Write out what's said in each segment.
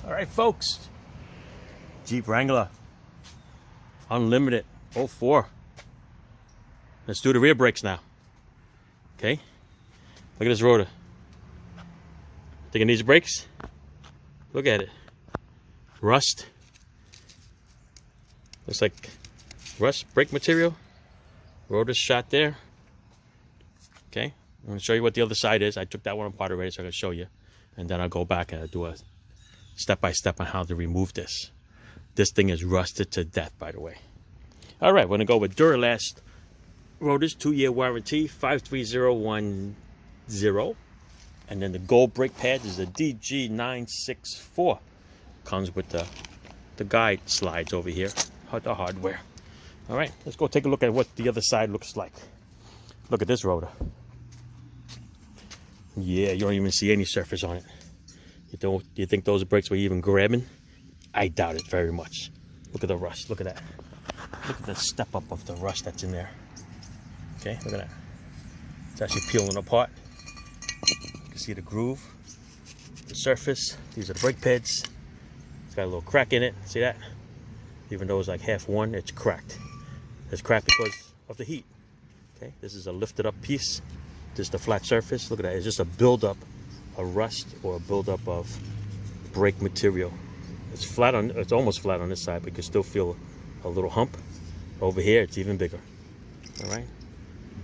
All right, folks. Jeep Wrangler. Unlimited 04. Let's do the rear brakes now. Okay? Look at this rotor. Think it needs brakes? Look at it. Rust. Looks like rust brake material. Rotor's shot there. Okay? I'm going to show you what the other side is. I took that one apart already, so I'm going to show you. And then I'll go back and I'll do a step-by-step on how to remove this. This thing is rusted to death, by the way. All right, we're going to go with Duralast Rotors, 2-year warranty, 53010. And then the gold brake pads is a DG964. Comes with the guide slides over here, the hardware. All right, let's go take a look at what the other side looks like. Look at this rotor. Yeah, you don't even see any surface on it. You think those brakes were even grabbing? I doubt it very much. Look at the rust. Look at that. Look at the step up of the rust that's in there. Okay, look at that. It's actually peeling apart. You can see the groove, the surface. These are the brake pads. It's got a little crack in it. See that? Even though it's like half one, it's cracked. It's cracked because of the heat. Okay, this is a lifted up piece. This is the flat surface. Look at that. It's just a buildup of rust or a buildup of brake material. It's flat on. It's almost flat on this side, but you can still feel a little hump. Over here, it's even bigger. All right.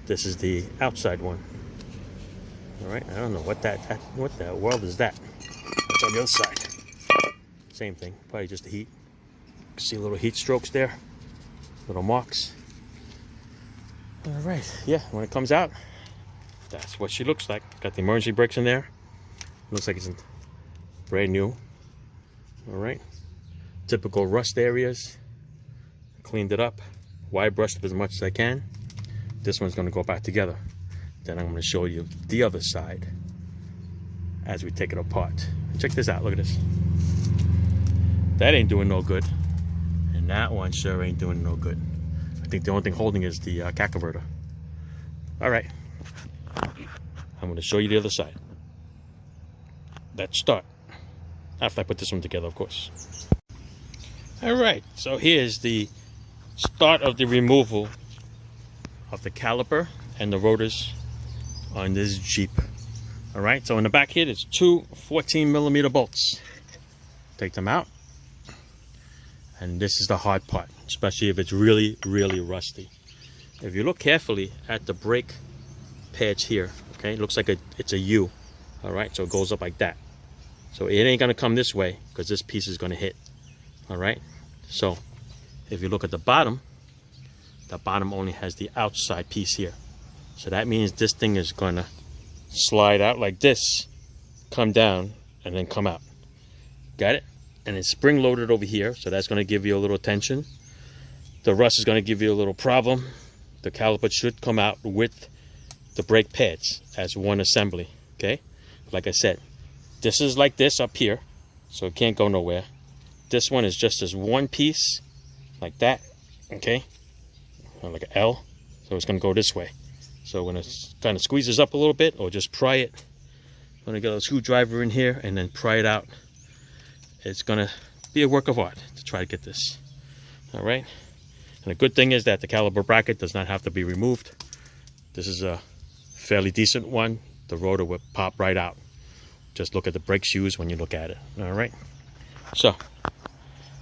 This is the outside one. All right. I don't know what the world is that. What's on the other side? Same thing. Probably just the heat. You can see little heat strokes there. Little marks. All right. Yeah. When it comes out, that's what she looks like. Got the emergency brakes in there. Looks like it's brand new. All right. Typical rust areas. Cleaned it up. Wire brushed it as much as I can. This one's going to go back together. Then I'm going to show you the other side as we take it apart. Check this out. Look at this. That ain't doing no good. And that one sure ain't doing no good. I think the only thing holding is the cat converter. All right. I'm going to show you the other side. Let's start. After I put this one together, of course. All right. So here's the start of the removal of the caliper and the rotors on this Jeep. All right. So in the back here, there's two 14mm bolts. Take them out. And this is the hard part, especially if it's really, really rusty. If you look carefully at the brake pads here, okay, it looks like it's a U. All right, so it goes up like that. So it ain't gonna come this way because this piece is gonna hit. All right, so if you look at the bottom only has the outside piece here. So that means this thing is gonna slide out like this, come down, and then come out. Got it? And it's spring loaded over here, so that's gonna give you a little tension. The rust is gonna give you a little problem. The caliper should come out with the brake pads as one assembly, okay? Like I said, this is like this up here, so it can't go nowhere. This one is just as one piece, like that, okay? Like an L, so it's gonna go this way. So when it kind of squeezes up a little bit, or just pry it, I'm gonna get a screwdriver in here and then pry it out. It's gonna be a work of art to try to get this, all right? And the good thing is that the caliper bracket does not have to be removed. This is a fairly decent one. The rotor will pop right out. Just look at the brake shoes when you look at it. All right. So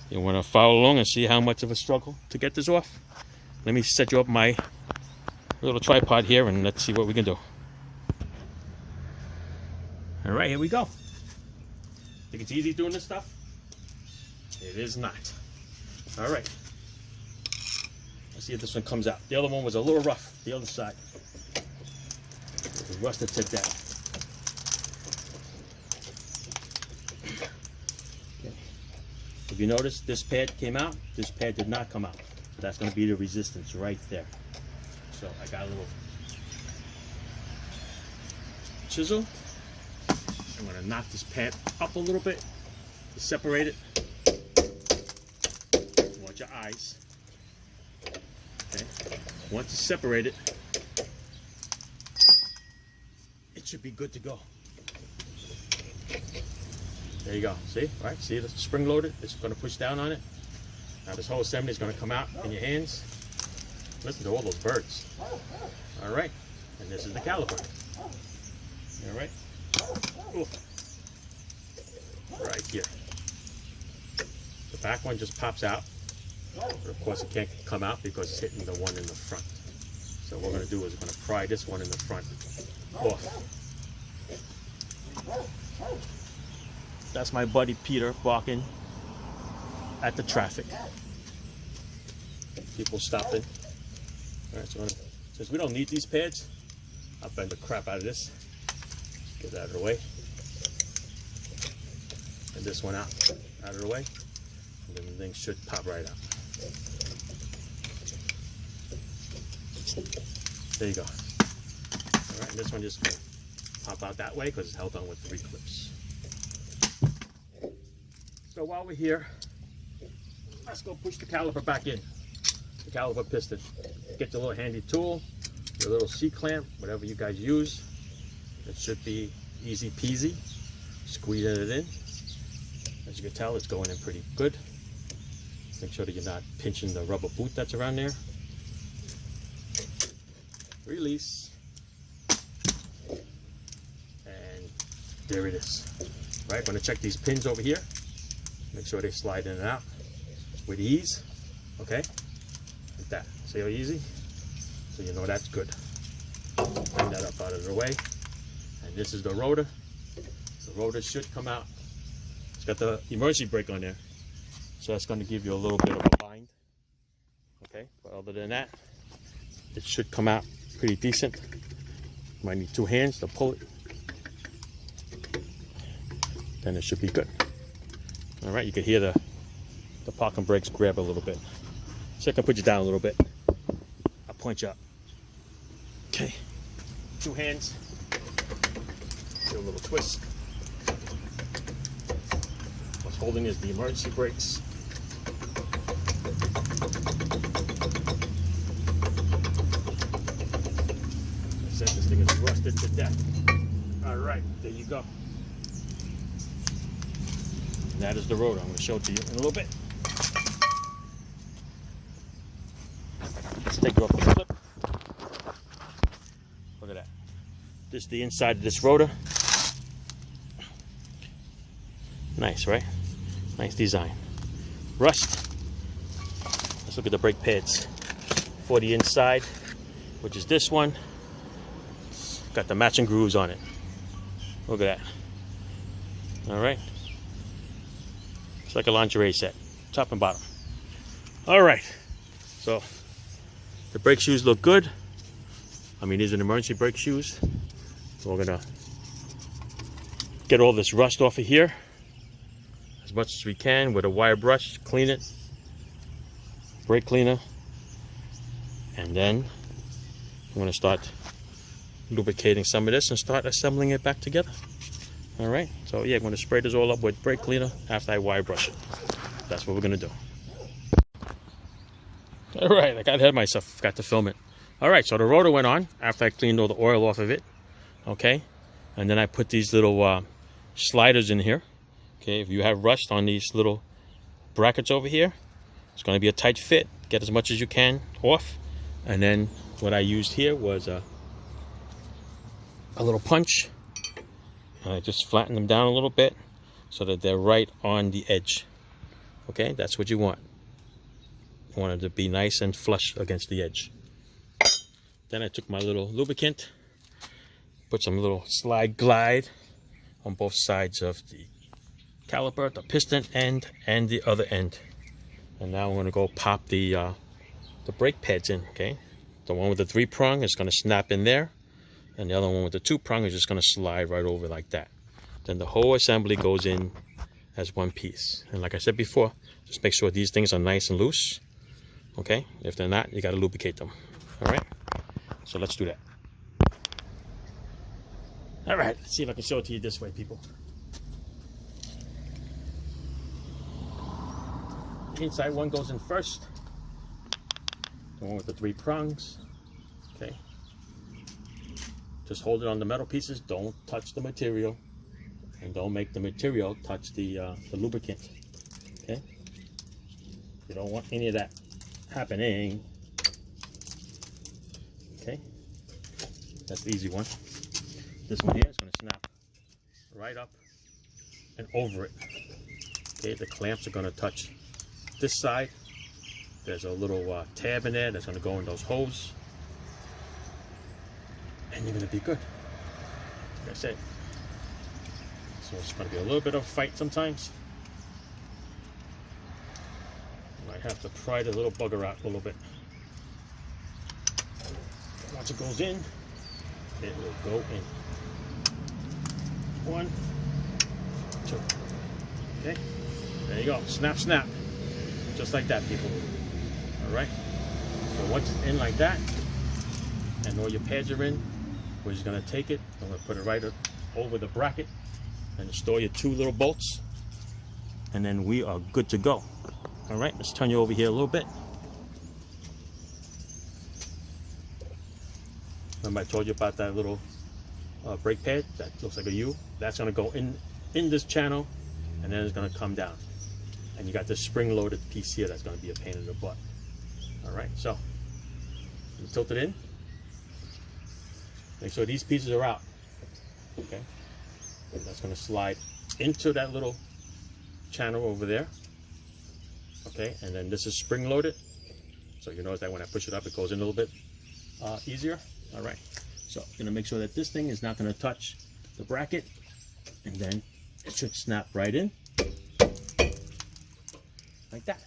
you want to follow along and see how much of a struggle to get this off. Let me set you up my little tripod here and let's see what we can do. All right, here we go. Think it's easy doing this stuff? It is not. All right. Let's see if this one comes out. The other one was a little rough. The other side. It rusted to death. Okay. If you notice, this pad came out. This pad did not come out. So that's going to be the resistance right there. So I got a little chisel. I'm going to knock this pad up a little bit to separate it. Watch your eyes. Okay. Once it's separated, it should be good to go. There you go. See? Right? See the spring loaded? It's going to push down on it. Now this whole assembly is going to come out in your hands. Listen to all those birds. All right. And this is the caliper. All right. Ooh. Right here. The back one just pops out. But of course it can't come out because it's hitting the one in the front. So what we're going to do is we're going to pry this one in the front off. That's my buddy Peter barking at the traffic. People stopping. All right, so since we don't need these pads, I'll bend the crap out of this. Get that out of the way. And this one out of the way. And then the thing should pop right out. There you go. All right, and this one just pop out that way because it's held on with 3 clips. So while we're here, let's go push the caliper back in. The caliper piston. Get your little handy tool, your little C-clamp, whatever you guys use. It should be easy peasy. Squeeze it in. As you can tell, it's going in pretty good. Make sure that you're not pinching the rubber boot that's around there. Release. And there it is. Right, I'm going to check these pins over here. Make sure they slide in and out with ease. Okay, like that. See how easy? So you know that's good. Bring that up out of the way. And this is the rotor. The rotor should come out. It's got the emergency brake on there. So that's going to give you a little bit of a bind. Okay, but other than that, it should come out pretty decent. Might need 2 hands to pull it. Then it should be good. All right, you can hear the parking brakes grab a little bit. So I can put you down a little bit. I'll point you up. Okay, 2 hands. Do a little twist. What's holding is the emergency brakes. I said this thing is rusted to death. All right, there you go. And that is the rotor. I'm going to show it to you in a little bit. Let's take it off the clip. Look at that. This is the inside of this rotor. Nice, right? Nice design. Rust. Let's look at the brake pads for the inside, which is this one. It's got the matching grooves on it. Look at that. All right. It's like a lingerie set, top and bottom. All right. So the brake shoes look good. I mean, these are emergency brake shoes. So we're gonna get all this rust off of here as much as we can with a wire brush, clean it, brake cleaner, and then I'm gonna start lubricating some of this and start assembling it back together. All right, so yeah, I'm gonna spray this all up with brake cleaner after I wire brush it. That's what we're gonna do. All right, I got ahead of myself, forgot to film it. All right, so the rotor went on after I cleaned all the oil off of it. Okay, and then I put these little sliders in here. Okay, if you have rust on these little brackets over here, it's going to be a tight fit. Get as much as you can off. And then what I used here was a little punch. I just flatten them down a little bit so that they're right on the edge. Okay, that's what you want. You want it to be nice and flush against the edge. Then I took my little lubricant, put some little slide glide on both sides of the caliper, the piston end and the other end. And now I'm going to go pop the brake pads in. Okay, the one with the 3-prong is going to snap in there, and the other one with the 2-prong is just going to slide right over like that. Then the whole assembly goes in as one piece. And like I said before, just make sure these things are nice and loose. Okay, if they're not, you got to lubricate them. All right, so let's do that. All right, let's see if I can show it to you this way, people. The inside one goes in first. The one with the 3 prongs. Okay. Just hold it on the metal pieces. Don't touch the material. and don't make the material touch the lubricant. Okay, you don't want any of that happening. Okay, that's the easy one. This one here is going to snap right up and over it. Okay, the clamps are going to touch this side. There's a little tab in there that's going to go in those holes, and you're going to be good. Like I said, so it's going to be a little bit of a fight sometimes. You might have to pry the little bugger out a little bit. Once it goes in, it will go in. 1, 2. Okay, there you go. Snap, snap. Just like that, people. Alright? So once it's in like that, and all your pads are in, we're just going to take it, I'm going to put it right over the bracket, and store your 2 little bolts, and then we are good to go. Alright, let's turn you over here a little bit. Remember I told you about that little brake pad that looks like a U? That's going to go in this channel, and then it's going to come down. And you got this spring-loaded piece here that's going to be a pain in the butt. Alright, so you tilt it in. Make sure these pieces are out. Okay, and that's going to slide into that little channel over there. Okay, and then this is spring-loaded, so you notice that when I push it up, it goes in a little bit easier. Alright, so I'm going to make sure that this thing is not going to touch the bracket, and then it should snap right in like that.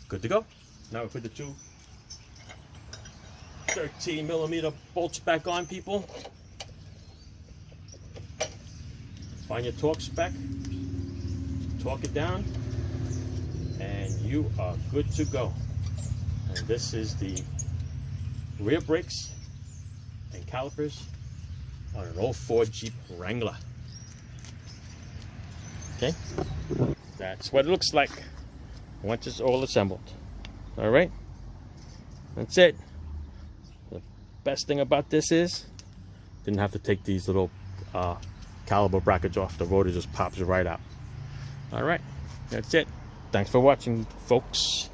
Good to go. Now we put the 2 13mm bolts back on, people. Find your torque spec, torque it down, and you are good to go. And this is the rear brakes and calipers on an 04 Jeep Wrangler. Okay, that's what it looks like once it's all assembled. All right, that's it. The best thing about this is didn't have to take these little caliper brackets off. The rotor just pops right out. All right, that's it. Thanks for watching, folks.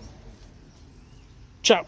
Ciao.